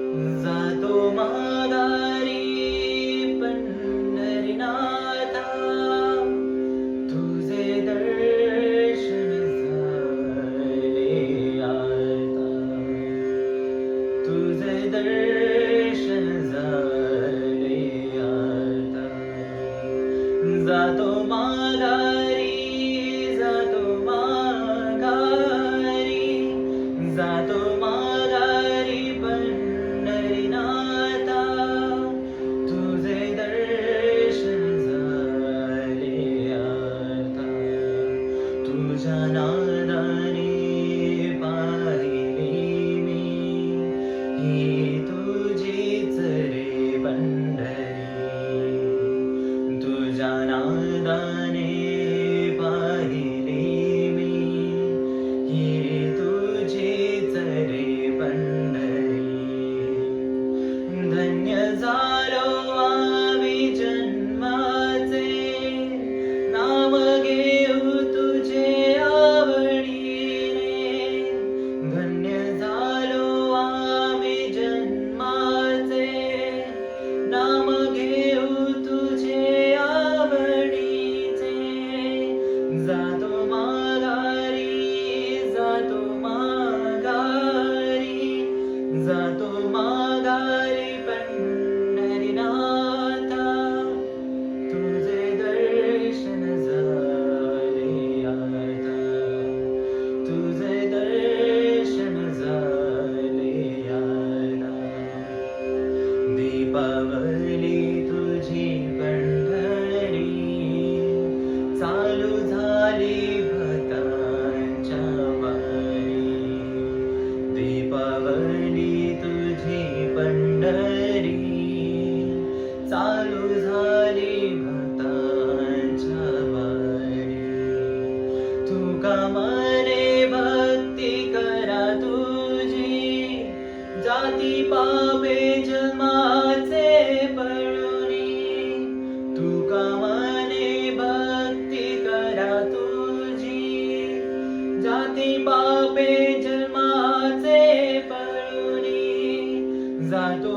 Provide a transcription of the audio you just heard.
जातो माघारी पंढरीनाथा, तुझे दर्शन झाले आता, तुझे दर्शन झाले आता. जातो माघारी, जातो माघारी, जातो माघारी पंढरीनाथा, तुझे दर्शन झाले आता. तुझ्या नादाने पाहिले मी ही तुझीच रे पंढरी. तुझ्या नादाने पाहिले मी ही तुझीच रे पंढरी. धन्य झालो आम्ही जन्माचे, नाम घेऊ तुझे आवडीने. धन्य झालो आम्ही जन्माचे, नाम घेऊ तुझे आवडीचे. जातो माघारी, जातो माघारी, जातो माघारी पंढरीनाथा, तुझे दर्शन झाले आता, तुझे दर्शन झाले आता. दीपावली तुझी पंढरी, चालू झाली भक्तांच्या वारी. दीपावली तुझी पंढरी, चालू झाली भक्तांच्या वारी. तुका मने भक्ती करा तुझी, जाती पापे जन्माचे पळुनी. तुका मने भक्ती करा तुझी, जाती पापे जन्माचे पळुनी. जातो